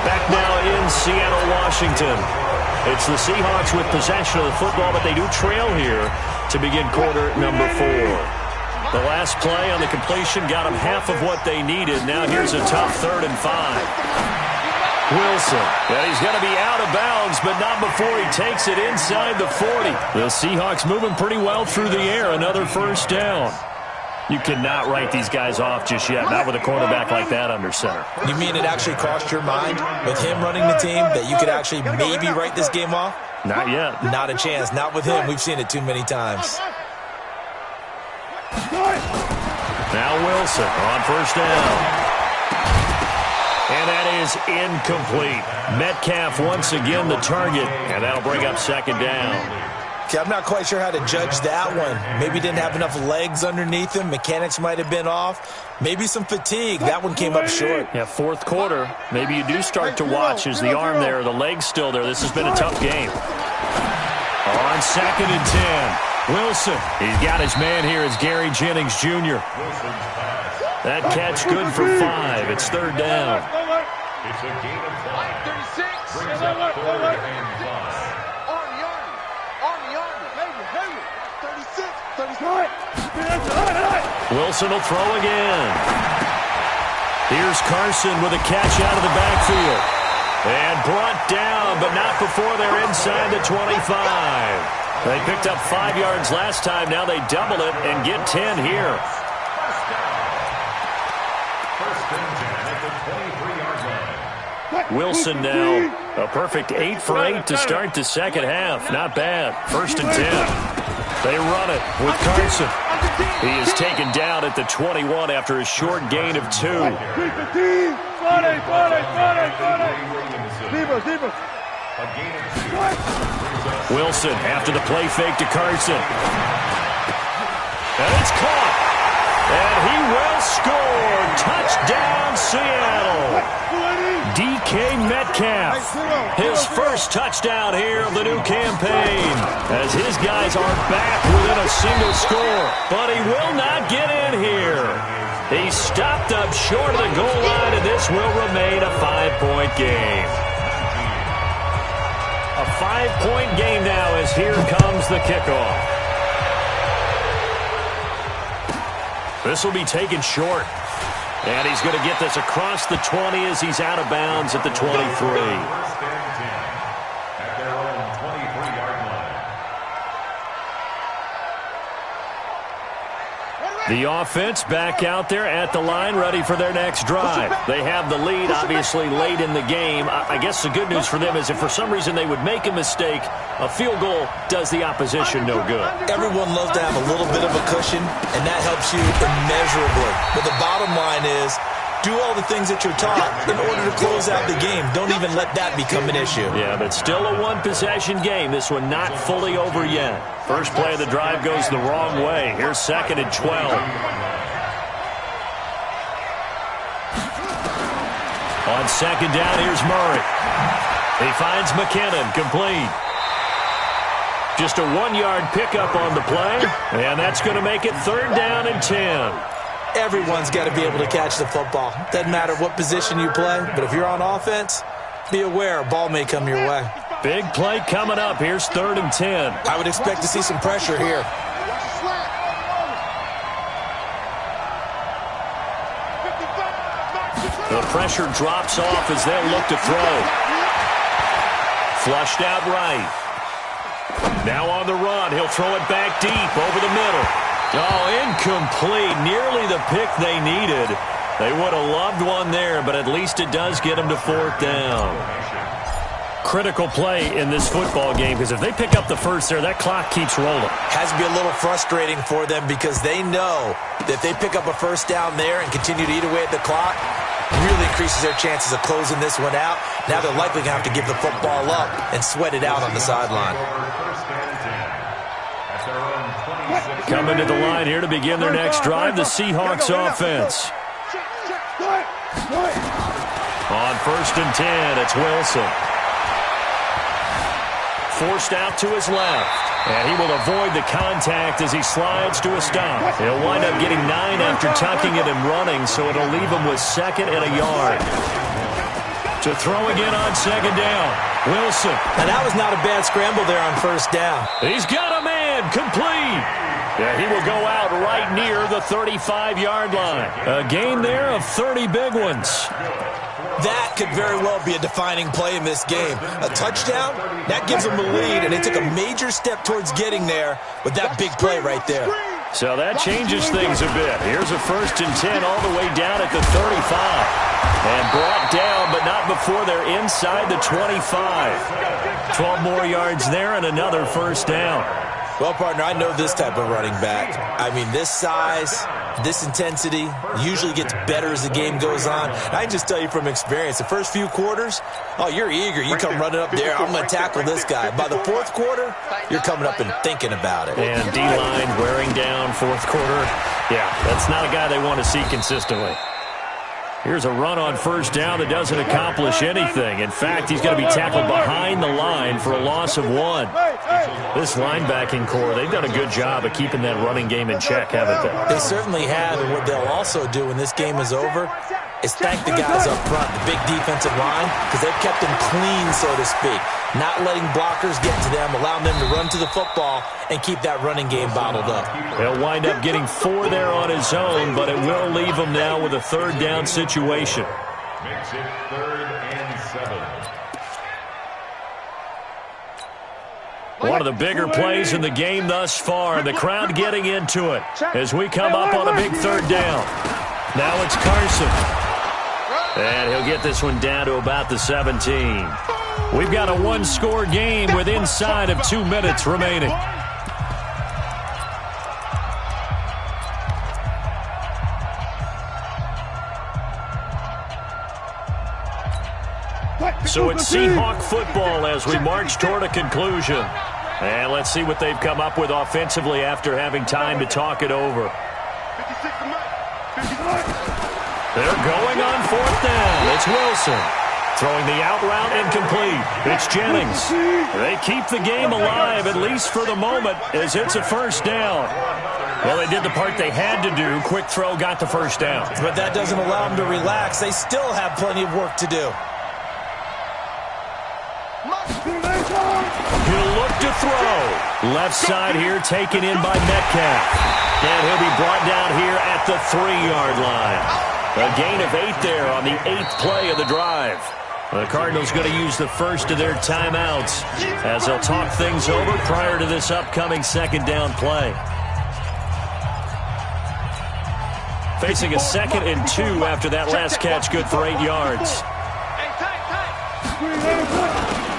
Back now in Seattle, Washington. It's the Seahawks with possession of the football, but they do trail here to begin quarter number 4. The last play on the completion got them half of what they needed. Now here's a tough 3rd and 5. Wilson, and he's going to be out of bounds, but not before he takes it inside the 40. The Seahawks moving pretty well through the air. Another first down. You cannot write these guys off just yet, not with a quarterback like that under center. You mean it actually crossed your mind with him running the team that you could actually maybe write this game off? Not yet. Not a chance. Not with him. We've seen it too many times. Now Wilson on first down. And that is incomplete. Metcalf once again the target, and that'll bring up 2nd down. Okay, I'm not quite sure how to judge that one. Maybe didn't have enough legs underneath him. Mechanics might have been off. Maybe some fatigue. That one came up short. Yeah, 4th quarter. Maybe you do start to watch. Is the arm there, the leg's still there? This has been a tough game. On 2nd and 10. Wilson. He's got his man here. It's Gary Jennings Jr. That catch good for 5. It's 3rd down. It's a gain of 5. 36. Brings up 3rd and 5. Army. 36. 39. Wilson will throw again. Here's Carson with a catch out of the backfield. And brought down, but not before they're inside the 25. They picked up 5 yards last time. Now they double it and get 10 here. Wilson now a perfect 8 for 8 to start the second half. Not bad. 1st and 10. They run it with Carson. He is taken down at the 21 after a short gain of 2. A gain of 2. Wilson after the play fake to Carson. And it's caught. And he will score. Touchdown, Seattle. DK Metcalf. His first touchdown here of the new campaign. As his guys are back within a single score. But he will not get in here. He stopped up short of the goal line, and this will remain a 5-point game. A 5-point game now as here comes the kickoff. This will be taken short. And he's going to get this across the 20 as he's out of bounds at the 23. First and 10 at their own 23-yard line. The offense back out there at the line, ready for their next drive. They have the lead, obviously, late in the game. I guess the good news for them is if for some reason they would make a mistake, a field goal does the opposition no good. Everyone loves to have a little bit of a cushion, and that helps you immeasurably. But the bottom line is, do all the things that you're taught in order to close out the game. Don't even let that become an issue. Yeah, but still a one-possession game. This one not fully over yet. First play of the drive goes the wrong way. Here's 2nd and 12. On 2nd down, here's Murray. He finds McKinnon, complete. Just a 1-yard pickup on the play, and that's going to make it 3rd down and 10. Everyone's got to be able to catch the football. Doesn't matter what position you play, but if you're on offense, be aware a ball may come your way. Big play coming up. Here's 3rd and 10. I would expect to see some pressure here. The pressure drops off as they'll look to throw. Flushed out right. Now on the run, he'll throw it back deep over the middle. Oh, incomplete. Nearly the pick they needed. They would have loved one there, but at least it does get them to 4th down. Critical play in this football game, because if they pick up the first there, that clock keeps rolling. Has to be a little frustrating for them because they know that if they pick up a first down there and continue to eat away at the clock, really increases their chances of closing this one out. Now they're likely going to have to give the football up and sweat it out on the sideline. Coming to the line here to begin their next drive, the Seahawks offense. On 1st and 10, it's Wilson. Forced out to his left. And he will avoid the contact as he slides to a stop. He'll wind up getting 9 after tucking it and running, so it'll leave him with 2nd and a yard. To throw again on 2nd down. Wilson. And that was not a bad scramble there on 1st down. He's got a man. Complete. Yeah, he will go out right near the 35-yard line. A gain there of 30 big ones. That could very well be a defining play in this game. A touchdown, that gives them a lead, and they took a major step towards getting there with that big play right there. So that changes things a bit. Here's a 1st and 10 all the way down at the 35. And brought down, but not before they're inside the 25. 12 more yards there and another 1st down. Well, partner, I know this type of running back. I mean, this size, this intensity usually gets better as the game goes on. And I can just tell you from experience, the first few quarters, oh, you're eager. You come running up there, I'm going to tackle this guy. By the 4th quarter, you're coming up and thinking about it. And D-line wearing down 4th quarter. Yeah, that's not a guy they want to see consistently. Here's a run on 1st down that doesn't accomplish anything. In fact, he's going to be tackled behind the line for a loss of 1. This linebacking core, they've done a good job of keeping that running game in check, haven't they? They certainly have, and what they'll also do when this game is over is thank the guys up front, the big defensive line, because they've kept them clean, so to speak. Not letting blockers get to them, allowing them to run to the football and keep that running game bottled up. He'll wind up getting 4 there on his own, but it will leave him now with a 3rd down situation. Makes it 3rd and 7. One of the bigger plays in the game thus far. The crowd getting into it as we come up on a big 3rd down. Now it's Carson. And he'll get this one down to about the 17. We've got a 1-score game with inside of 2 minutes remaining. So it's Seahawk football as we march toward a conclusion. And let's see what they've come up with offensively after having time to talk it over. They're going on 4th down. It's Wilson. Throwing the out route incomplete. It's Jennings. They keep the game alive, at least for the moment, as it's a 1st down. Well, they did the part they had to do. Quick throw got the 1st down. But that doesn't allow them to relax. They still have plenty of work to do. He'll look to throw. Left side here taken in by Metcalf. And he'll be brought down here at the 3-yard line. A gain of 8 there on the 8th play of the drive. The Cardinals going to use the first of their timeouts as they'll talk things over prior to this upcoming 2nd down play. Facing a 2nd and 2 after that last catch, good for 8 yards.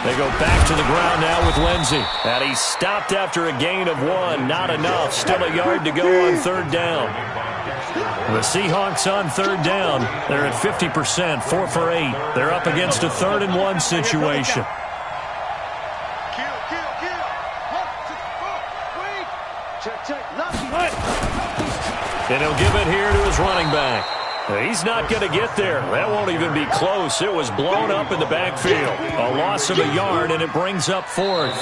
They go back to the ground now with Lindsey. And he stopped after a gain of 1. Not enough. Still a yard to go on 3rd down. The Seahawks on 3rd down. They're at 50%, 4 for 8. They're up against a 3rd and 1 situation. And he'll give it here to his running back. He's not going to get there. That won't even be close. It was blown up in the backfield. A loss of a yard, and it brings up 4th.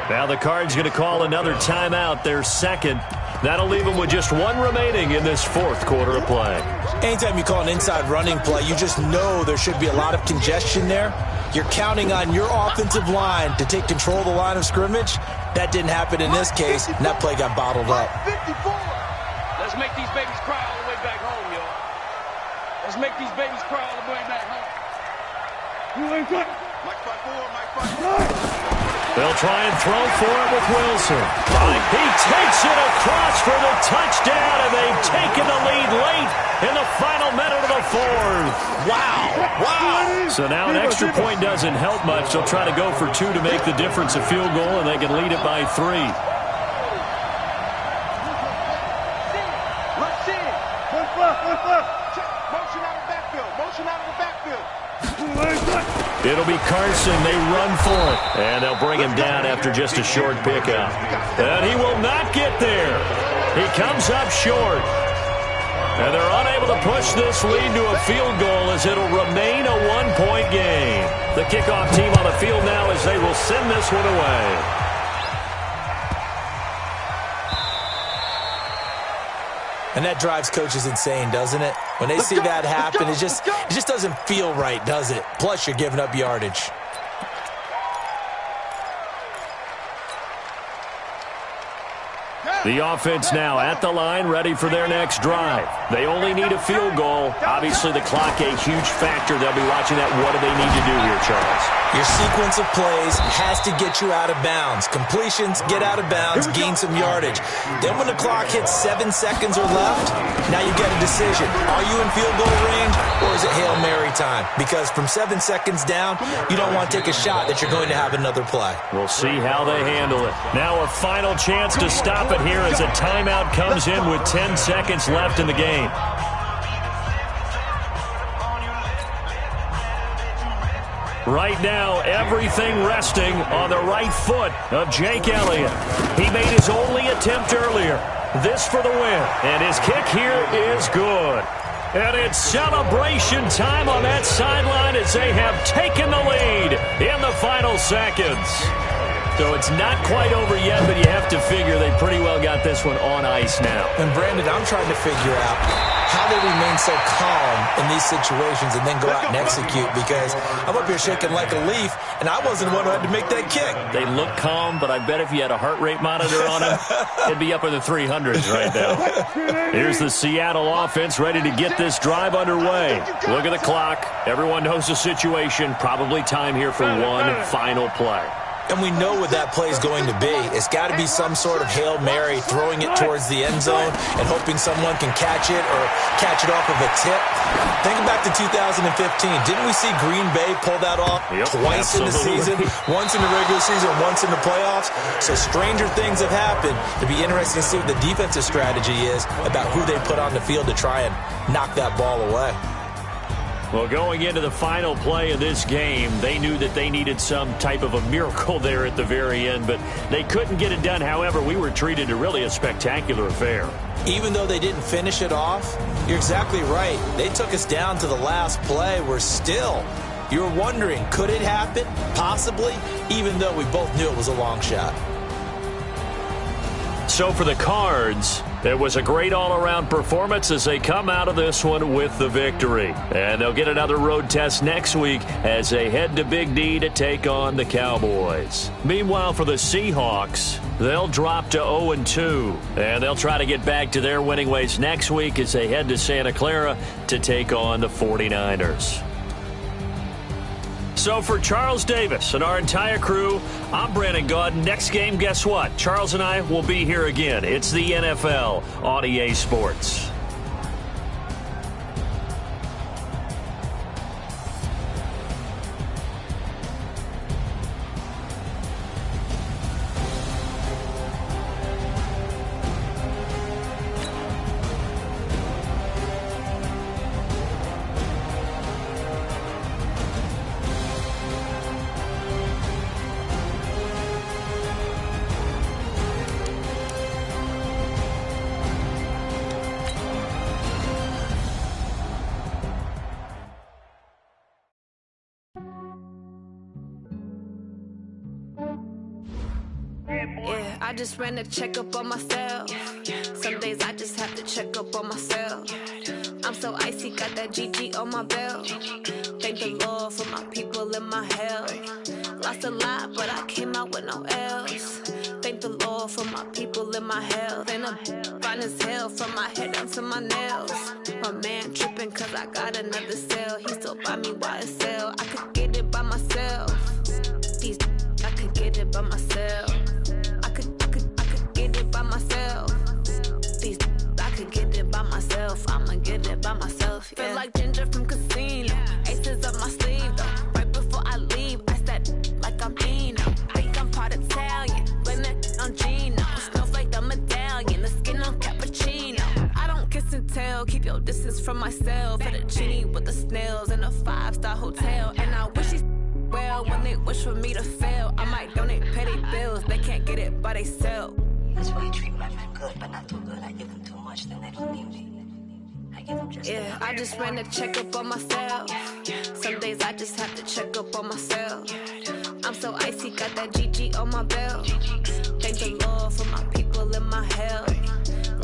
Now the Cards going to call another timeout, their 2nd. That'll leave them with just 1 remaining in this 4th quarter of play. Anytime you call an inside running play, you just know there should be a lot of congestion there. You're counting on your offensive line to take control of the line of scrimmage. That didn't happen in this case, and that play got bottled up. Let's make these babies cry all the way back home, y'all. Let's make these babies cry all the way back home. They'll try and throw for it with Wilson. He takes it across for the touchdown, and they've taken the lead late in the final minute of the 4th. Wow. So now an extra point doesn't help much. They'll try to go for 2 to make the difference a field goal, and they can lead it by 3. It'll be Carson. They run for it. And they'll bring him down after just a short pickup. And he will not get there. He comes up short. And they're unable to push this lead to a field goal as it'll remain a 1-point game. The kickoff team on the field now as they will send this one away. And that drives coaches insane, doesn't it? When they see that happen, it just doesn't feel right, does it? Plus, you're giving up yardage. The offense now at the line, ready for their next drive. They only need a field goal. Obviously, the clock a huge factor. They'll be watching that. What do they need to do here, Charles? Your sequence of plays has to get you out of bounds. Completions, get out of bounds, gain some yardage. Then when the clock hits 7 seconds or left, now you get a decision. Are you in field goal range, or is it Hail Mary time? Because from 7 seconds down, you don't want to take a shot that you're going to have another play. We'll see how they handle it. Now a final chance to stop it here as a timeout comes in with 10 seconds left in the game. Right now, everything resting on the right foot of Jake Elliott. He made his only attempt earlier. This for the win. And his kick here is good. And it's celebration time on that sideline as they have taken the lead in the final seconds. So it's not quite over yet, but you have to figure they pretty well got this one on ice now. And Brandon, I'm trying to figure out how they remain so calm in these situations and then go out and execute, because I'm up here shaking like a leaf, and I wasn't the one who had to make that kick. They look calm, but I bet if you had a heart rate monitor on them, it'd be up in the 300s right now. Here's the Seattle offense ready to get this drive underway. Look at the clock. Everyone knows the situation. Probably time here for one final play. And we know what that play is going to be. It's got to be some sort of Hail Mary, throwing it towards the end zone and hoping someone can catch it or catch it off of a tip. Think back to 2015. Didn't we see Green Bay pull that off twice in the season? Once in the regular season, once in the playoffs. So stranger things have happened. It'll be interesting to see what the defensive strategy is about who they put on the field to try and knock that ball away. Well, going into the final play of this game, they knew that they needed some type of a miracle there at the very end, but they couldn't get it done. However, we were treated to really a spectacular affair. Even though they didn't finish it off, you're exactly right. They took us down to the last play. We're still, you're wondering, could it happen? Possibly, even though we both knew it was a long shot. So for the Cards, it was a great all-around performance as they come out of this one with the victory. And they'll get another road test next week as they head to Big D to take on the Cowboys. Meanwhile, for the Seahawks, they'll drop to 0-2. And they'll try to get back to their winning ways next week as they head to Santa Clara to take on the 49ers. So for Charles Davis and our entire crew, I'm Brandon Gaudin. Next game, guess what? Charles and I will be here again. It's the NFL on EA Sports. I just ran a checkup on myself. Some days I just have to check up on myself. I'm so icy, got that GG on my belt. Thank the Lord for my people and my health. Lost a lot, but I came out with no L's. Thank the Lord for my people and my health. And I'm fine as hell from my head down to my nails. My man tripping cause I got another cell. He still buy me YSL. I could get it by myself. I could get it by myself. I could get it by myself. I could get it by myself. I'ma get it by myself. Yeah. Feel like Ginger from Casino. Aces up my sleeve though. Right before I leave, I said like I'm Dino. Think I'm part Italian. Blame that on Gino. Snowflake the medallion. The skin on cappuccino. I don't kiss and tell. Keep your distance from myself. For the genie with the snails in a 5-star hotel. And I wish he's well when they wish for me to fail. I might donate petty bills. They can't get it by themselves. That's why you treat my men good, but not too good. I give them too much, then they don't need me. I give them just enough. I just ran a checkup on myself. Some days I just have to check up on myself. I'm so icy, got that GG on my belt. Thank the Lord for my people and my health.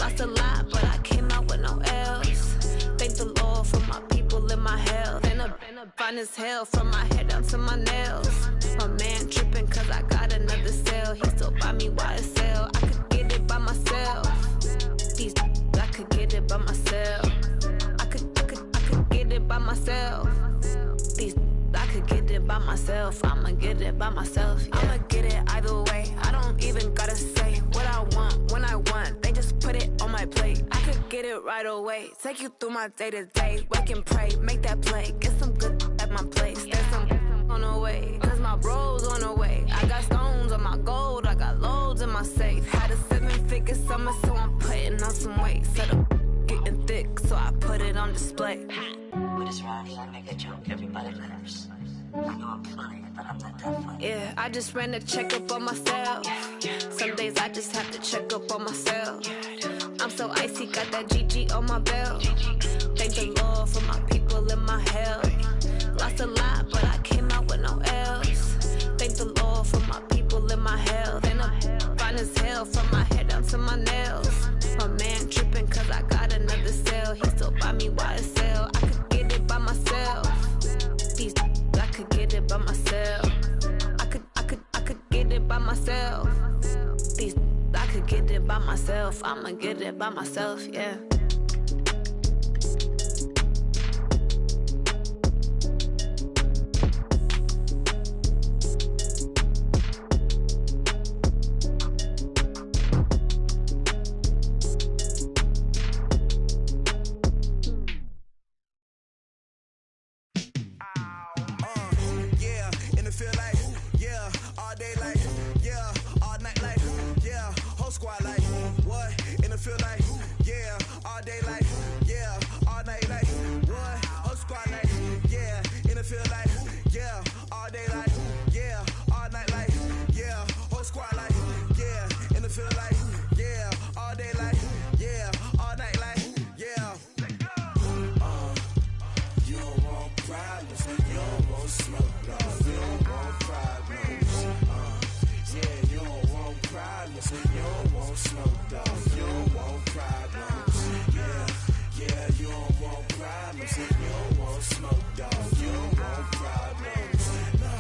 Lost a lot, but I came out with no L's. Thank the Lord for my people and my health. And I'm fine as hell from my head down to my nails. My man tripping cause I got another cell. He still buy me YSL. I could get it by myself. I could get it by myself. I could get it by myself. I could get it by myself. I'ma get it by myself. Yeah. I'ma get it either way. I don't even gotta say what I want when I want. They just put it on my plate. I could get it right away. Take you through my day to day. Wake and pray, make that play. Get some good at my place. There's some on the way, cause my bros on the way. I got stones on my gold. I got loads in my safe. Had a 7-figure summer, so I'm putting on some weight. Set up getting thick, so I put it on display. With this round here, I make a joke, everybody laughs. I know I'm funny, but I'm not that funny. Yeah, I just ran a checkup on myself. Some days I just have to check up on myself. I'm so icy, got that GG on my belt. Thank the Lord for my people and my health. Lost a lot, but I came out with no L's. Thank the Lord for my people and my health. And I'm fine as hell from my head down to my nails. My man tripping cause I got another cell. He still buy me YSL. I could get it by myself. I could get it by myself. I could get it by myself. I could get it by myself. I'ma get it by myself, yeah. feel like, yeah, all day like, yeah, all night like, yeah, whole squad like, yeah, in the feel like, yeah, all day like, yeah, all night like, yeah. You don't want problems, you don't want smoke, no, you don't want problems. Yeah, you don't want problems, you don't want smoke, dog, you don't want problems. Yeah, you don't want problems, you don't want smoke, dog, you don't want problems. No,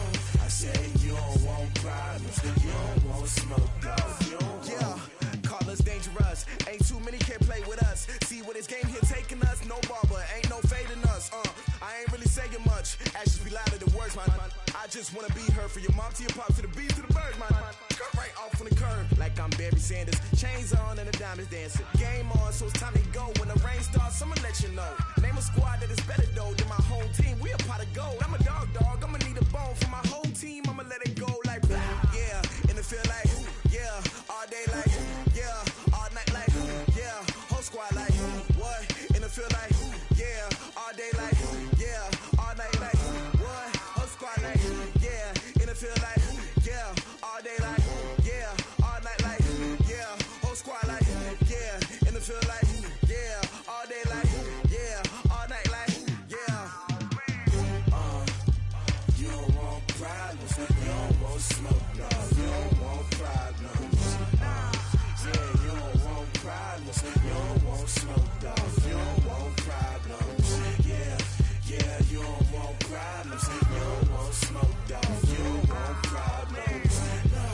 I say you don't want problems, you don't want smoke, dog, you don't want. Yeah, call us dangerous, ain't too many can play with us. See what this game here taking us, no barber, ain't no fading us. I ain't really saying much, actions be louder than words, man. I just wanna be heard for your mom to your pop to the beat to the bird, man. Cut right off on the curb, like I'm Barry Sanders. Chains on and the diamonds dancing. Game on, so it's time to go. When the rain starts, I'ma let you know. Name a squad that is better though than my home team. We a pot of gold. I'm a dog, I'ma need a bone for my whole team. I'ma let it go like, yeah, and it feel like, yeah, all day like, yeah, all night like, yeah, whole squad like, what? And it feel like, yeah, all day like, yeah, all night like, what? Whole squad like, yeah, and it feel like, yeah, all day like, yeah, all night like, yeah, whole squad like, yeah, and it feel like, yeah, all day like, yeah, all night like, yeah. You don't want problems, you don't want smoke, no, you don't want problems. Yeah, you don't want problems, you don't want smoke, dog, you don't want problems. Yeah, you don't want problems, you don't want smoke, dog, you don't want problems. No,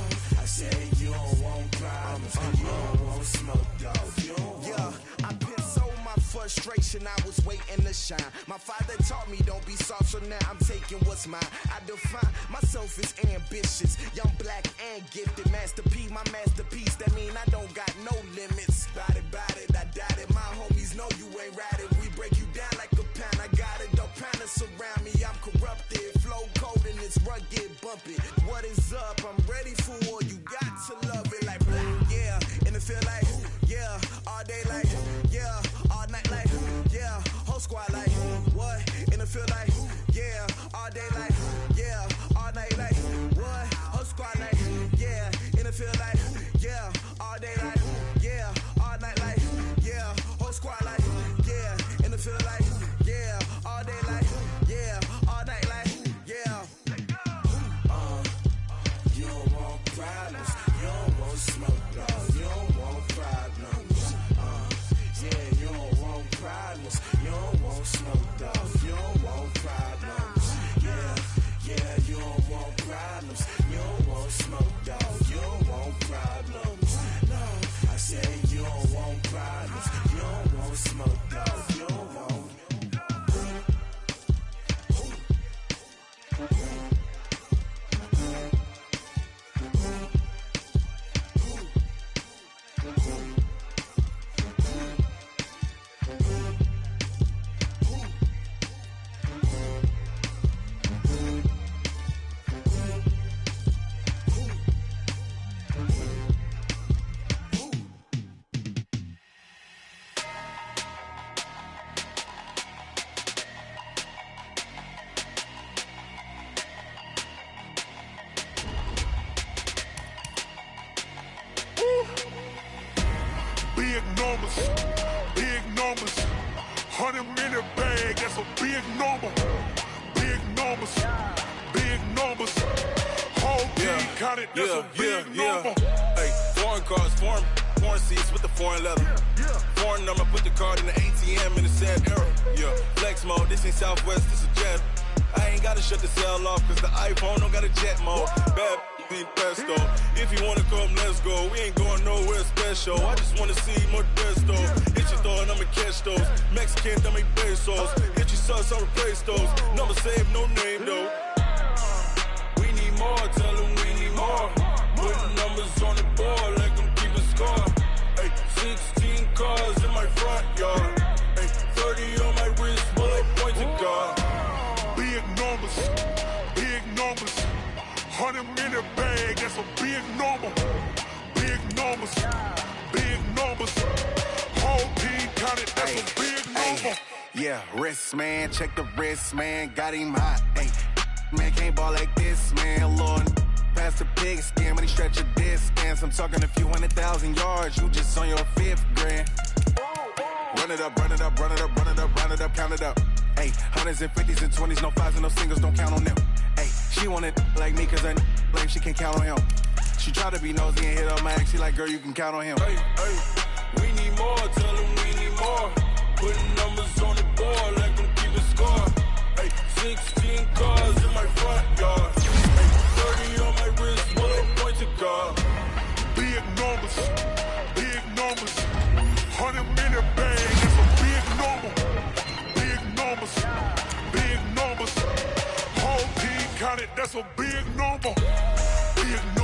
I say you don't want problems, you don't want smoke, dog, you don't want. Yeah, I been so my frustration, I was waiting to shine. My father taught me don't be soft, so now I'm taking what's mine. I define myself as ambitious, young, black, and gifted. Master P, my masterpiece, that mean I don't got no limits. Bout it, I doubt it. My homies know you ain't ratted. We break you down like a pound. I got it, don't pound us around me. I'm corrupted, flow cold and it's rugged, bumpy. What is up? I'm ready for war. You got to love it like black, yeah. And it feel like, yeah, all day like, yeah, all night like, yeah, whole squad like, what? And it feel like, yeah, all day like, yeah, all night like, what? Whole squad like, yeah, and it feel like, yeah, all day like, yeah, all night like, yeah, whole squad like, yeah, and it feel like, yeah, all day like, yeah, all night like, yeah. You don't want problems, you don't want smoke, no, you don't want problems. Yeah, you don't want problems, you don't want smoke, dog, you don't want problems. Yeah, you don't want problems, you don't want smoke, dog, you don't want problems. No, I say you don't want problems, you don't want smoke, dog, you don't want. Big numbers, 100-minute bag, that's a big number. Big numbers, whole team counted, that's a big number. Hey, foreign cars, foreign seats with the foreign leather. Foreign number, put the card in the ATM in the sad era. Yeah, flex mode, this ain't Southwest, this is Jet. I ain't gotta shut the cell off, cause the iPhone don't got a jet mode. Bad need pesto. If you wanna come, let's go. We ain't going nowhere special. I just wanna see more Modesto. Hit your thought, I'ma catch those. Mexican, dummy pesos. Hit your sus, I'll replace those. Number save, no name though. We need more, tell them we need more. Putting numbers on the board like I'm keeping score. Hey, 16 cars in my front yard. Hey, 30 on my wrist, bullet pointed guard. Big numbers, 100-minute bag, that's a big number. Big numbers, whole team counted, that's a big number. Yeah, wrist, man, check the wrist, man, got him hot. Hey, man, can't ball like this, man. Lord, past the pig skin when he stretch a distance. I'm talking a few 100,000 yards, you just on your 5th grand. Run it up, run it up, run it up, run it up, run it up, count it up. Hey, hundreds and 50s and 20s, no 5s and no singles, don't count on them. Hey, she want it like me, cause I like she can count on him. She try to be nosy and hit up my ex, she like, girl, you can count on him. Hey, we need more, tell them we need more. Putting numbers on the board, like them keep a score. Hey, 16 cars in my front yard. Hey, 30 on my wrist, what a point to guard. Big numbers, 100-minute bag, that's a big number. Big numbers. Whole team counted, that's a big number. Big numbers.